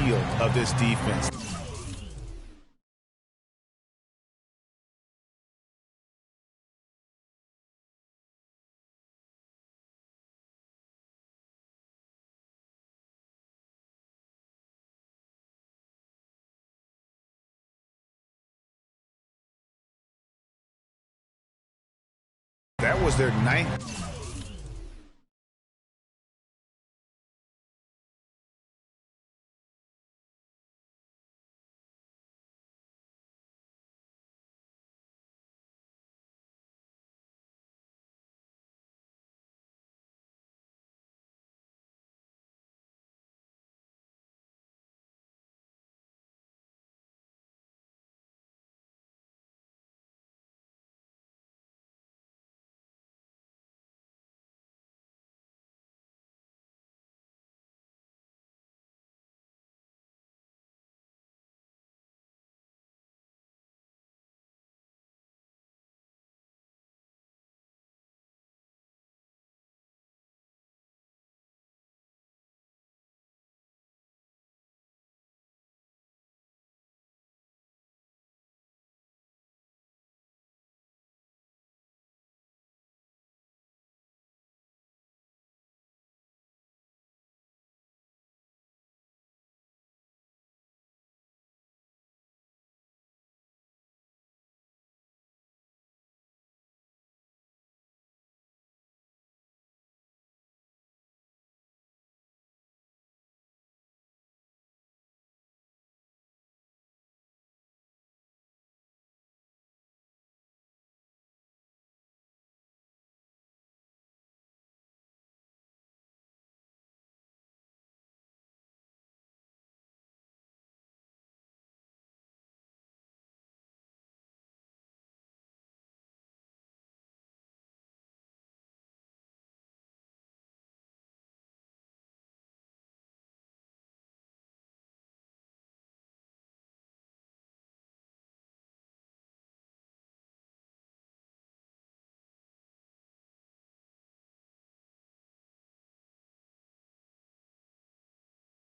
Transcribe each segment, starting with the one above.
appeal of this defense. That was their ninth.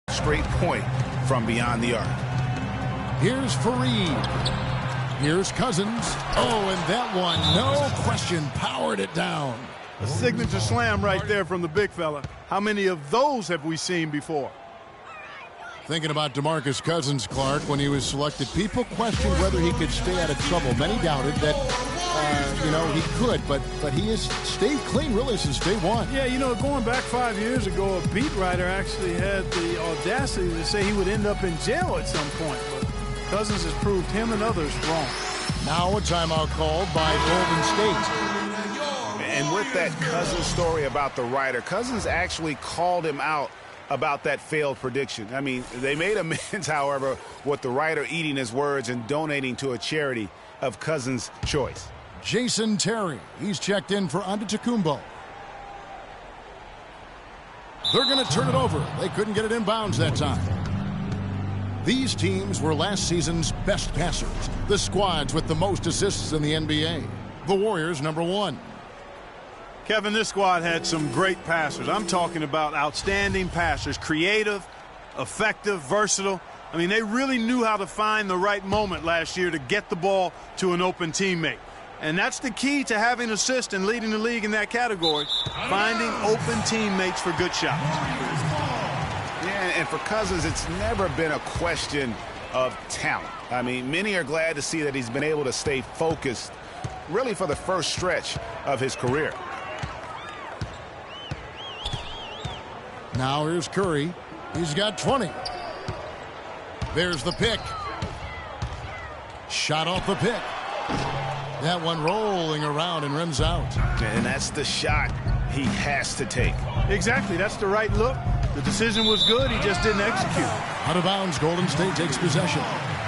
Straight point from beyond the arc. Here's Fareed. Here's Cousins. Oh, and that one, no question, powered it down. A signature slam right there from the big fella. How many of those have we seen before? Thinking about DeMarcus Cousins, Clark, when he was selected, people questioned whether he could stay out of trouble. Many doubted that, he could, but he has stayed clean really since day one. Yeah, going back 5 years ago, a beat writer actually had the audacity to say he would end up in jail at some point. But Cousins has proved him and others wrong. Now a timeout called by Golden State. And with that Cousins story about the writer, Cousins actually called him out about that failed prediction. I mean, they made amends, however, with the writer eating his words and donating to a charity of Cousins' choice. Jason Terry, he's checked in for Antetokounmpo. They're going to turn it over. They couldn't get it in bounds that time. These teams were last season's best passers, the squads with the most assists in the NBA. The Warriors, number 1. Kevin, this squad had some great passers. I'm talking about outstanding passers, creative, effective, versatile. I mean, they really knew how to find the right moment last year to get the ball to an open teammate. And that's the key to having assists and leading the league in that category, finding open teammates for good shots. Yeah, and for Cousins, it's never been a question of talent. I mean, many are glad to see that he's been able to stay focused really for the first stretch of his career. Now here's Curry. He's got 20. There's the pick. Shot off the pick. That one rolling around and rims out. And that's the shot he has to take. Exactly. That's the right look. The decision was good. He just didn't execute. Out of bounds, Golden State takes possession.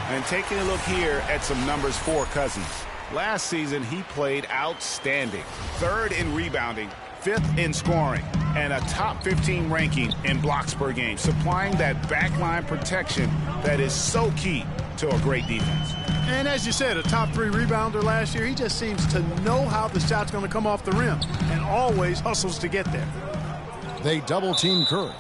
And taking a look here at some numbers for Cousins. Last season, he played outstanding. 3rd in rebounding, 5th in scoring, and a top 15 ranking in blocks per game, supplying that backline protection that is so key to a great defense. And as you said, a top 3 rebounder last year. He just seems to know how the shot's going to come off the rim and always hustles to get there. They double-team Curry.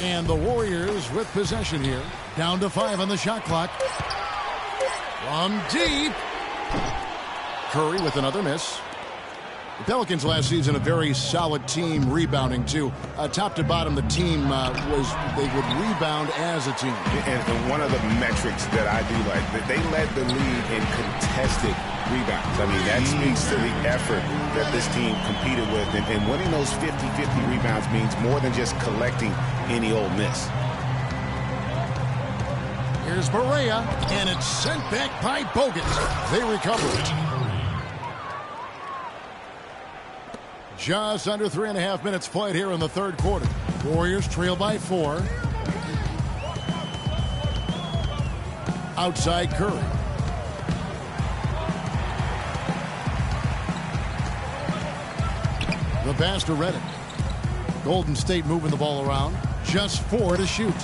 And the Warriors with possession here. Down to 5 on the shot clock. From deep. Curry with another miss. The Pelicans last season, a very solid team rebounding, too. Top to bottom, the team they would rebound as a team. And one of the metrics that I do like, that they led the league in contested rebounds. I mean, that speaks to the effort that this team competed with. And winning those 50-50 rebounds means more than just collecting any old miss. Here's Barea, and it's sent back by Bogut. They recover it. Just under 3.5 minutes played here in the third quarter. Warriors trail by 4. Outside Curry. The pass to Redick. Golden State moving the ball around. Just 4 to shoot.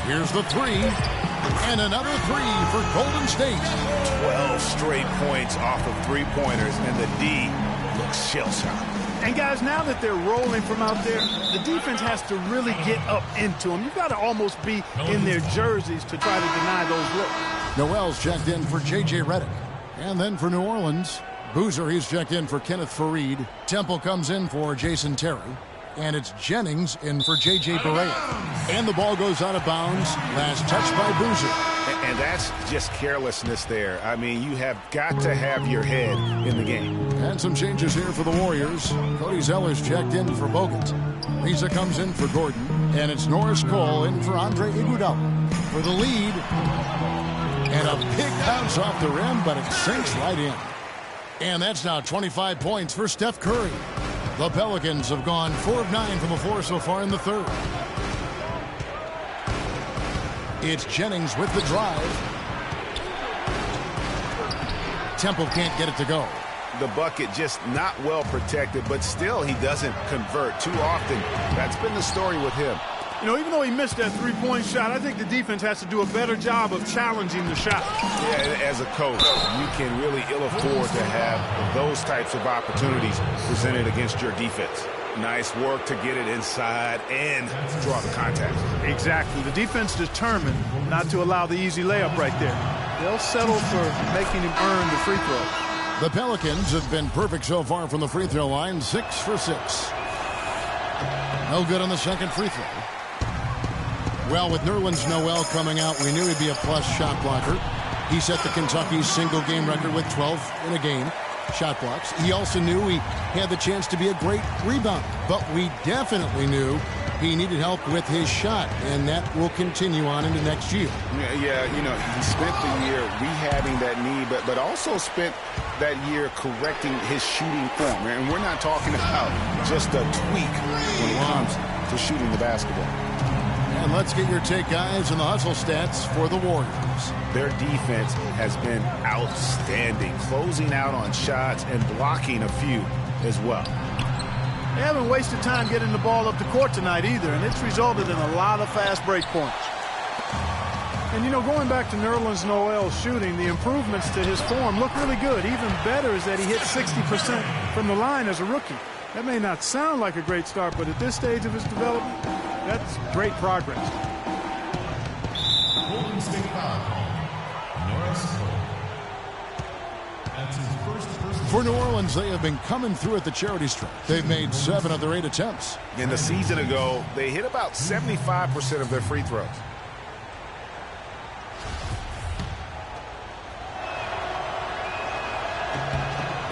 Here's the 3. And another 3 for Golden State. 12 straight points off of three-pointers, and the D looks shell-shocked. And guys, now that they're rolling from out there, the defense has to really get up into them. You've got to almost be in their jerseys to try to deny those looks. Noel's checked in for J.J. Redick. And then for New Orleans, Boozer, he's checked in for Kenneth Faried. Temple comes in for Jason Terry. And it's Jennings in for J.J. Barea. And the ball goes out of bounds. Last touch by Boozer. And that's just carelessness there. I mean, you have got to have your head in the game. And some changes here for the Warriors. Cody Zeller's checked in for Bogut. Lisa comes in for Gordon. And it's Norris Cole in for Andre Iguodala for the lead. And a big bounce off the rim, but it sinks right in. And that's now 25 points for Steph Curry. The Pelicans have gone 4 of 9 from the floor so far in the third. It's Jennings with the drive. Temple can't get it to go. The bucket just not well protected, but still he doesn't convert too often. That's been the story with him. You know, even though he missed that three-point shot, I think the defense has to do a better job of challenging the shot. Yeah, as a coach, you can really ill afford to have those types of opportunities presented against your defense. Nice work to get it inside and draw the contact. Exactly. The defense determined not to allow the easy layup right there. They'll settle for making him earn the free throw. The Pelicans have been perfect so far from the free throw line, 6 for 6. No good on the second free throw. Well, with Nerlens Noel coming out, we knew he'd be a plus shot blocker. He set the Kentucky single game record with 12 in a game shot blocks. He also knew he had the chance to be a great rebounder, but we definitely knew he needed help with his shot, and that will continue on into next year. Yeah, you know, he spent the year rehabbing that knee, but also spent that year correcting his shooting form. And we're not talking about just a tweak when it comes to shooting the basketball. And let's get your take, guys, on the hustle stats for the Warriors. Their defense has been outstanding, closing out on shots and blocking a few as well. They haven't wasted time getting the ball up the court tonight either, and it's resulted in a lot of fast break points. And, you know, going back to Nerlens Noel's shooting, the improvements to his form look really good. Even better is that he hit 60% from the line as a rookie. That may not sound like a great start, but at this stage of his development, that's great progress. Golden State foul call. Norris Cole. That's his first personal. For New Orleans, they have been coming through at the charity stripe. They've made 7 of their 8 attempts. In the season ago, they hit about 75% of their free throws.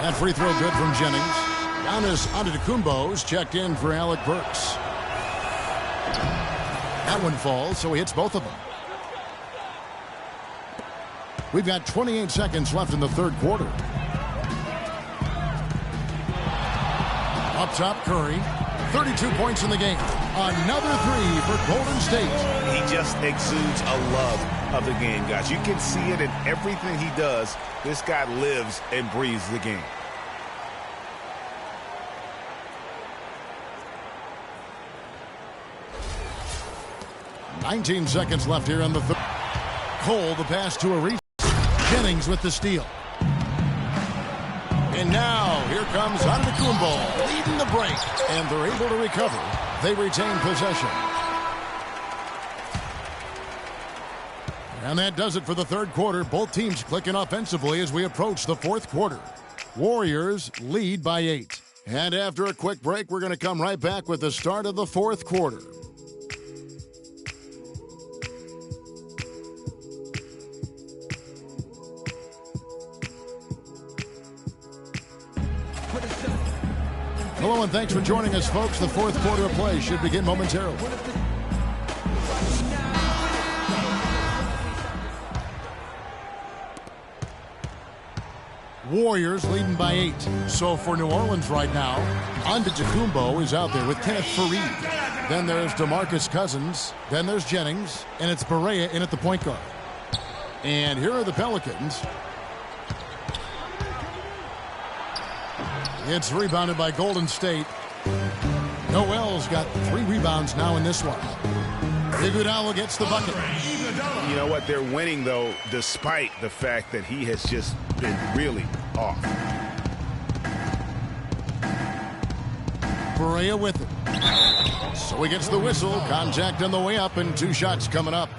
That free throw good from Jennings. Giannis Antetokounmpo's checked in for Alec Burks. That one falls, so he hits both of them. We've got 28 seconds left in the third quarter. Up top, Curry. 32 points in the game. Another 3 for Golden State. He just exudes a love of the game, guys. You can see it in everything he does. This guy lives and breathes the game. $19 seconds left here in the third. Cole, the pass to a reach. Jennings with the steal. And now, here comes Antetokounmpo leading the break. And they're able to recover. They retain possession. And that does it for the third quarter. Both teams clicking offensively as we approach the fourth quarter. Warriors lead by 8. And after a quick break, we're going to come right back with the start of the fourth quarter. Hello and thanks for joining us, folks. The fourth quarter of play should begin momentarily. Warriors leading by 8. So for New Orleans right now, Antetokounmpo is out there with Kenneth Faried. Then there's DeMarcus Cousins. Then there's Jennings. And it's Barea in at the point guard. And here are the Pelicans. It's rebounded by Golden State. Noel's got 3 rebounds now in this one. Iguodala gets the bucket. You know what? They're winning, though, despite the fact that he has just been really off. Barea with it. So he gets the whistle. Contact on the way up and 2 shots coming up.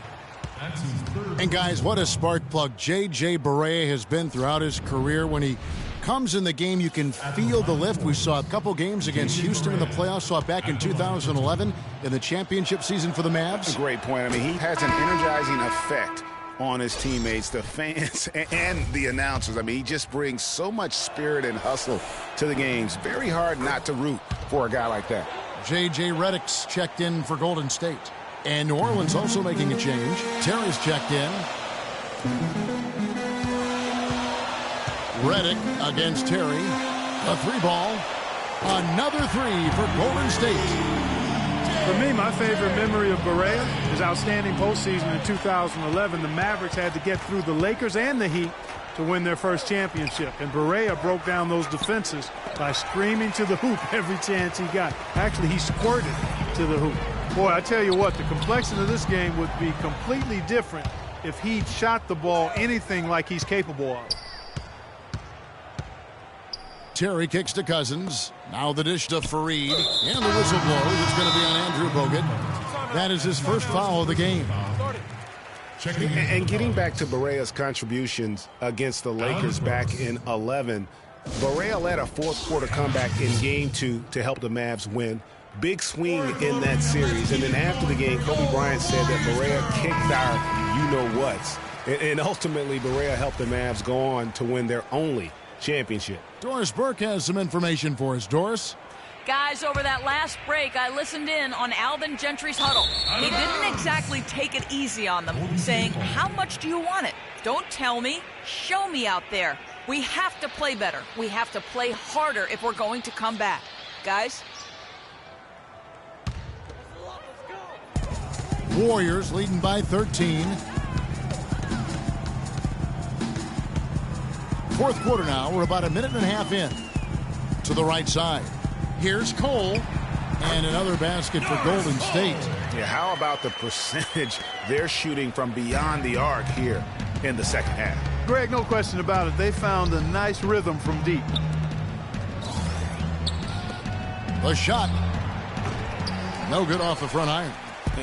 And guys, what a spark plug J.J. Barea has been throughout his career. When he comes in the game, you can feel the lift. We saw a couple games against Houston in the playoffs. Saw it back in 2011 in the championship season for the Mavs. Great point. I mean, he has an energizing effect on his teammates, the fans, and the announcers. I mean, he just brings so much spirit and hustle to the games. Very hard not to root for a guy like that. J.J. Redick's checked in for Golden State. And New Orleans also making a change. Terry's checked in. Redick against Terry. A 3-ball. Another 3 for Golden State. For me, my favorite memory of Barea, his outstanding postseason in 2011. The Mavericks had to get through the Lakers and the Heat to win their first championship. And Barea broke down those defenses by screaming to the hoop every chance he got. Actually, he squirted to the hoop. Boy, I tell you what, the complexion of this game would be completely different if he shot the ball anything like he's capable of. Terry kicks to Cousins. Now the dish to Faried. And the whistle blows. It's going to be on Andrew Bogut. That is his first foul of the game. And getting back to Barea's contributions against the Lakers back in 11, Barea led a fourth quarter comeback in game 2 to help the Mavs win. Big swing in that series. And then after the game, Kobe Bryant said that Barea kicked our you-know-whats. And ultimately, Barea helped the Mavs go on to win their only championship. Doris Burke has some information for us. Doris? Guys, over that last break, I listened in on Alvin Gentry's huddle. He didn't exactly take it easy on them, saying, how much do you want it? Don't tell me. Show me out there. We have to play better. We have to play harder if we're going to come back. Guys? Warriors leading by 13. Fourth quarter now. We're about a minute and a half in. To the right side. Here's Cole. And another basket for Golden State. Yeah, how about the percentage they're shooting from beyond the arc here in the second half? Greg, no question about it. They found a nice rhythm from deep. The shot. No good off the front iron.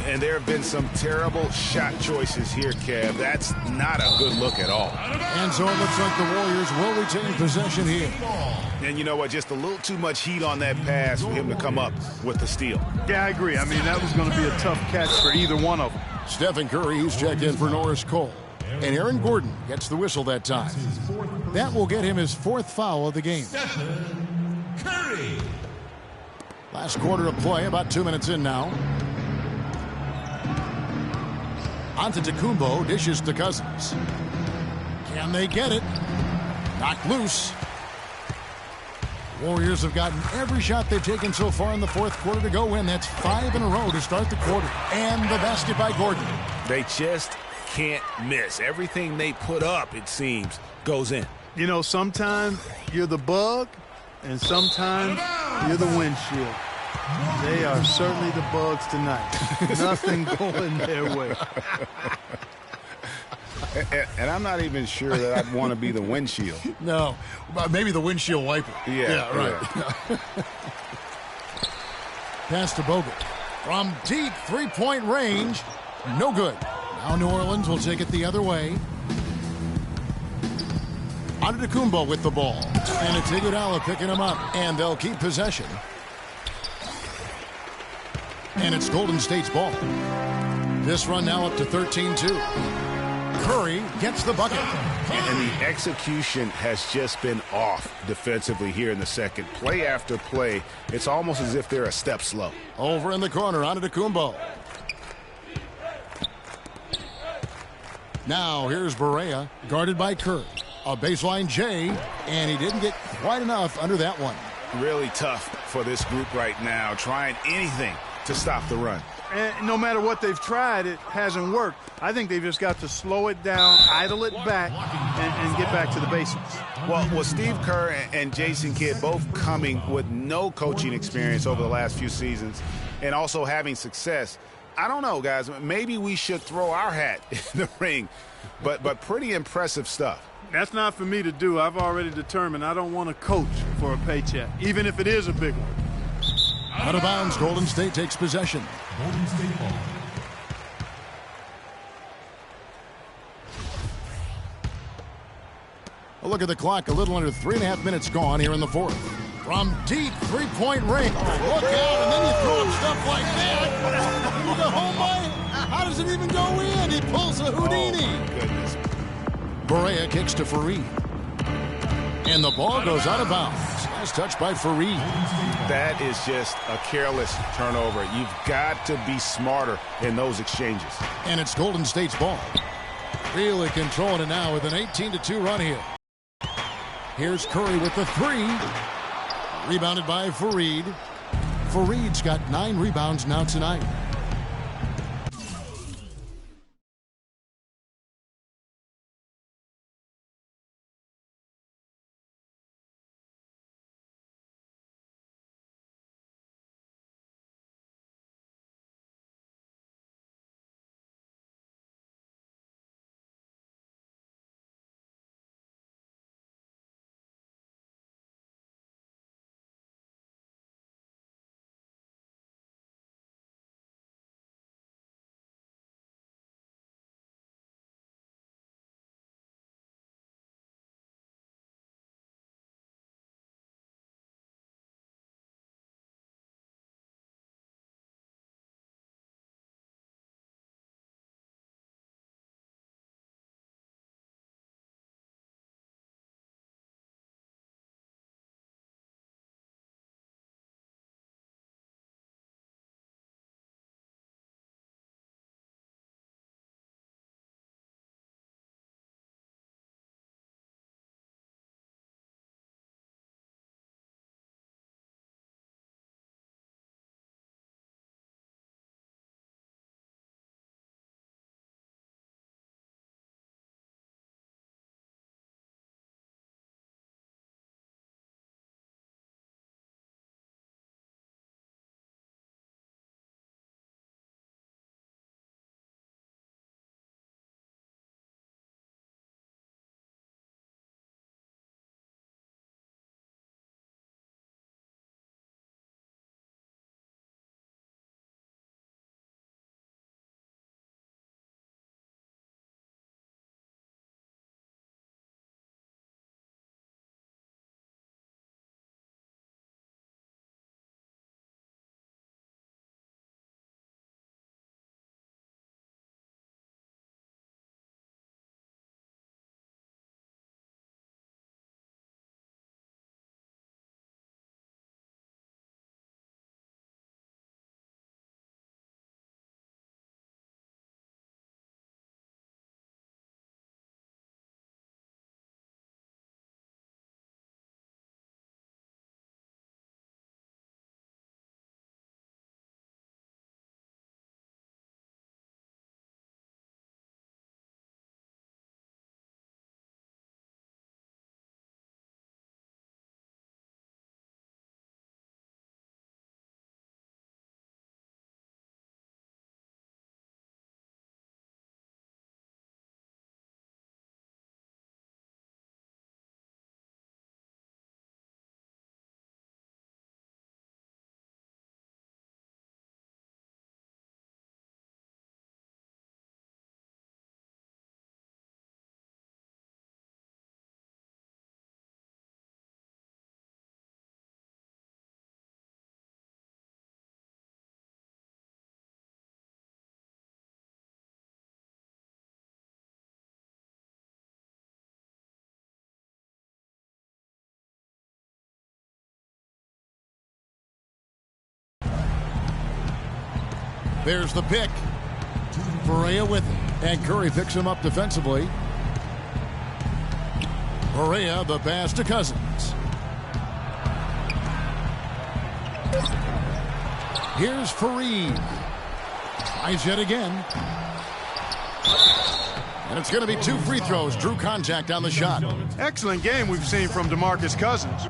And there have been some terrible shot choices here, Kev. That's not a good look at all. And so it looks like the Warriors will retain possession here. And you know what? Just a little too much heat on that pass for him to come up with the steal. Yeah, I agree. I mean, that was going to be a tough catch for either one of them. Stephen Curry, who's checked in for Norris Cole. And Aaron Gordon gets the whistle that time. That will get him his 4th foul of the game. Stephen Curry. Last quarter of play, about 2 minutes in now. Antetokounmpo dishes to Cousins. Can they get it? Knocked loose. Warriors have gotten every shot they've taken so far in the fourth quarter to go in. That's 5 in a row to start the quarter. And the basket by Gordon. They just can't miss. Everything they put up, it seems, goes in. You know, sometimes you're the bug, and sometimes you're the windshield. They are certainly the bugs tonight. Nothing going their way. And I'm not even sure that I'd want to be the windshield. No, maybe the windshield wiper. Yeah, right. Yeah. Pass to Bogut. From deep three-point range, no good. Now New Orleans will take it the other way. Antetokounmpo with the ball. And it's Iguodala picking him up. And they'll keep possession. And it's Golden State's ball. This run now up to 13-2. Curry gets the bucket. And the execution has just been off defensively here in the second. Play after play, it's almost as if they're a step slow. Over in the corner, Antetokounmpo. Now here's Barea, guarded by Curry. A baseline J, and he didn't get quite enough under that one. Really tough for this group right now, trying anything to stop the run. And no matter what they've tried, it hasn't worked. I think they've just got to slow it down, idle it back, and get back to the basics. Well, Steve Kerr and Jason Kidd both coming with no coaching experience over the last few seasons and also having success. I don't know, guys. Maybe we should throw our hat in the ring, but pretty impressive stuff. That's not for me to do. I've already determined I don't want to coach for a paycheck, even if it is a big one. Out of bounds, Golden State takes possession. Golden State ball. A look at the clock, a little under 3.5 minutes gone here in the fourth. From deep three-point range. Oh, look out, and then you throw him stuff like that. You go home by? How does it even go in? He pulls a Houdini. Oh, goodness. Barea kicks to Fareed. And the ball goes out of bounds. Nice touch by Fareed. That is just a careless turnover. You've got to be smarter in those exchanges. And it's Golden State's ball. Really controlling it now with an 18-2 run here. Here's Curry with the three. Rebounded by Fareed. Fareed's got 9 rebounds now tonight. There's the pick. Perea with it. And Curry picks him up defensively. Perea, the pass to Cousins. Here's Fareed. Tries yet again. And it's going to be 2 free throws. Drew contact on the shot. Excellent game we've seen from DeMarcus Cousins.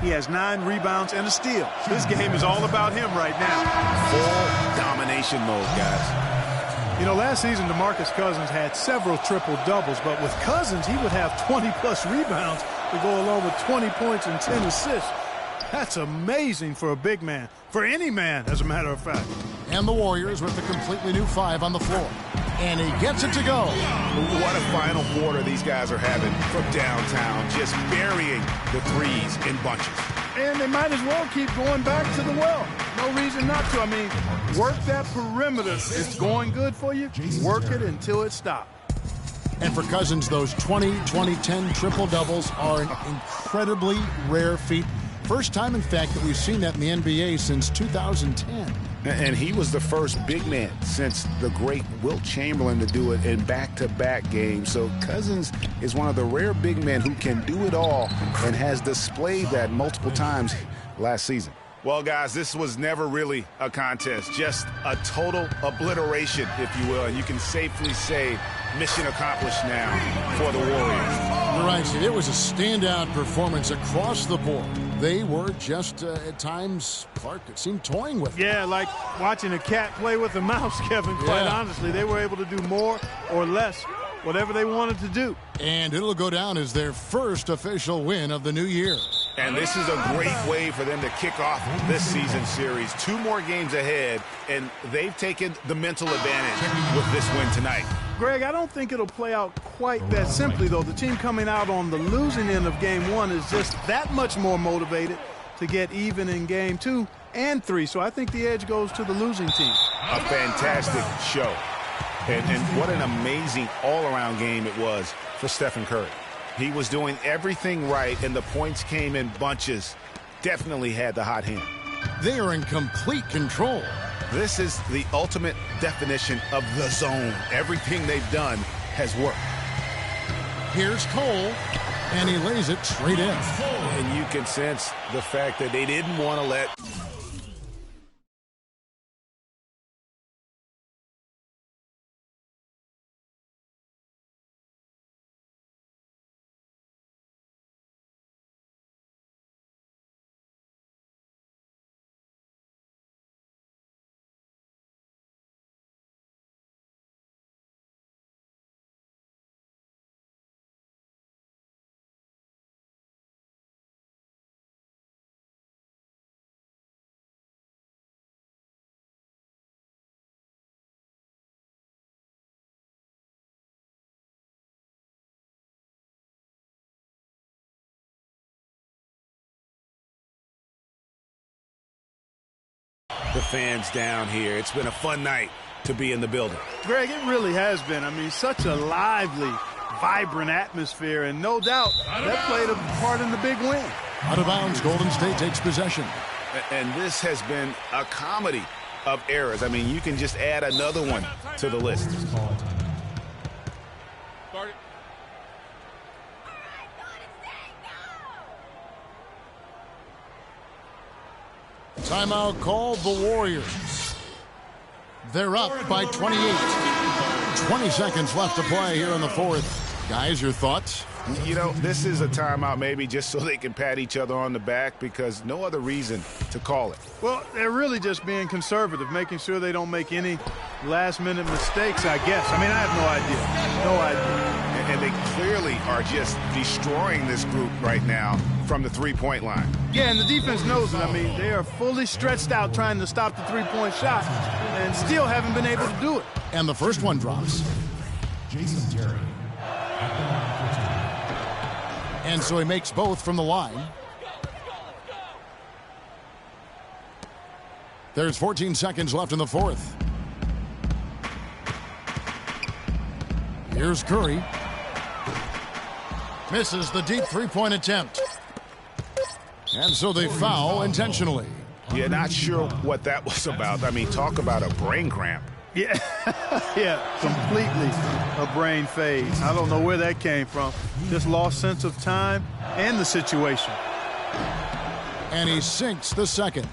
He has 9 rebounds and a steal. This game is all about him right now. Full domination mode, guys. You know, last season, DeMarcus Cousins had several triple-doubles, but with Cousins, he would have 20-plus rebounds to go along with 20 points and 10 assists. That's amazing for a big man, for any man, as a matter of fact. And the Warriors with a completely new 5 on the floor. And he gets it to go. What a final quarter these guys are having from downtown, just burying the threes in bunches. And they might as well keep going back to the well. No reason not to. I mean, work that perimeter. It's going good for you. Work it until it stops. And for Cousins, those 20, 20, 10 triple-doubles are an incredibly rare feat. First time, in fact, that we've seen that in the NBA since 2010. And he was the first big man since the great Wilt Chamberlain to do it in back-to-back games. So Cousins is one of the rare big men who can do it all and has displayed that multiple times last season. Well, guys, this was never really a contest, just a total obliteration, if you will. And you can safely say mission accomplished now for the Warriors. You're right, Steve. It was a standout performance across the board. They were just, at times, Clark, it seemed toying with it. Yeah, like watching a cat play with a mouse, Kevin, quite honestly. They were able to do more or less, whatever they wanted to do. And it'll go down as their first official win of the new year. And this is a great way for them to kick off this season series. 2 more games ahead, and they've taken the mental advantage with this win tonight. Greg, I don't think it'll play out quite that simply, though. The team coming out on the losing end of Game 1 is just that much more motivated to get even in Game 2 and 3. So I think the edge goes to the losing team. A fantastic show. And what an amazing all-around game it was for Stephen Curry. He was doing everything right, and the points came in bunches. Definitely had the hot hand. They are in complete control. This is the ultimate definition of the zone. Everything they've done has worked. Here's Cole, and he lays it straight in. And you can sense the fact that they didn't want to let the fans down here. It's been a fun night to be in the building. Greg, it really has been. I mean, such a lively, vibrant atmosphere, and no doubt that played a part in the big win. Out of bounds, Golden State takes possession. And this has been a comedy of errors. I mean, you can just add another one to the list. Timeout called the Warriors. They're up by 28. 20 seconds left to play here in the fourth. Guys, your thoughts? You know, this is a timeout maybe just so they can pat each other on the back because no other reason to call it. Well, they're really just being conservative, making sure they don't make any last-minute mistakes, I guess. I mean, I have no idea. No idea. And they clearly are just destroying this group right now from the three-point line. Yeah, and the defense knows it. I mean, they are fully stretched out trying to stop the three-point shot and still haven't been able to do it. And the first one drops. Jason Terry at the line for two. And so he makes both from the line. There's 14 seconds left in the fourth. Here's Curry. Misses the deep three-point attempt. And so they foul intentionally. Yeah, not sure what that was about. I mean, talk about a brain cramp. Yeah, yeah, completely a brain phase. I don't know where that came from. Just lost sense of time and the situation. And he sinks the second.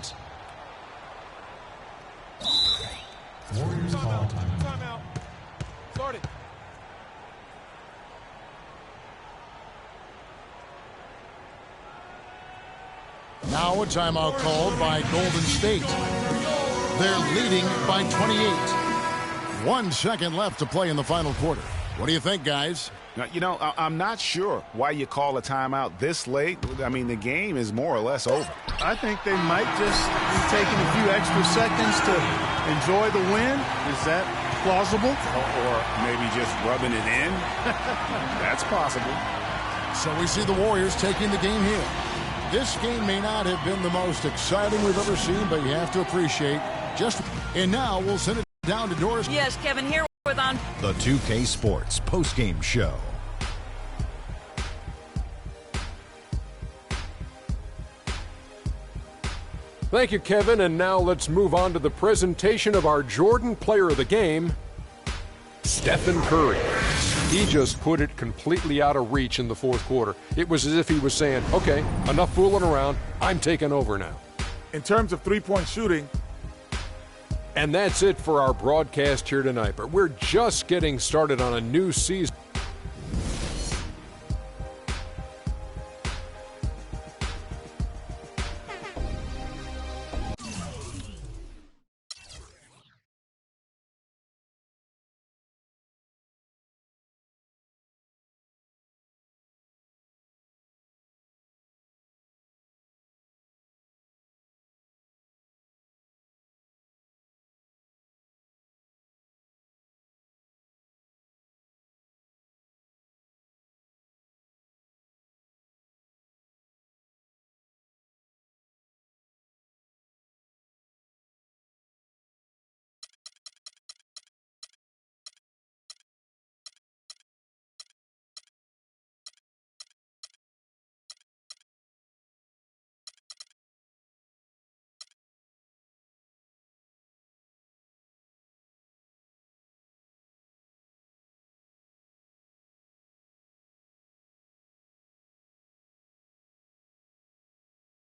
Warriors call time. Timeout. Start it. Now a timeout called by Golden State. They're leading by 28. 1 second left to play in the final quarter. What do you think, guys? Now, you know, I'm not sure why you call a timeout this late. I mean, the game is more or less over. I think they might just be taking a few extra seconds to enjoy the win. Is that plausible? Or maybe just rubbing it in. That's possible. So we see the Warriors taking the game here. This game may not have been the most exciting we've ever seen, but you have to appreciate just... And now we'll send it down to Doris. Yes, Kevin, here with on The 2K Sports postgame show. Thank you, Kevin. And now let's move on to the presentation of our Jordan Player of the Game, Stephen Curry. He just put it completely out of reach in the fourth quarter. It was as if he was saying, okay, enough fooling around. I'm taking over now. In terms of three-point shooting, And that's it for our broadcast here tonight. But we're just getting started on a new season.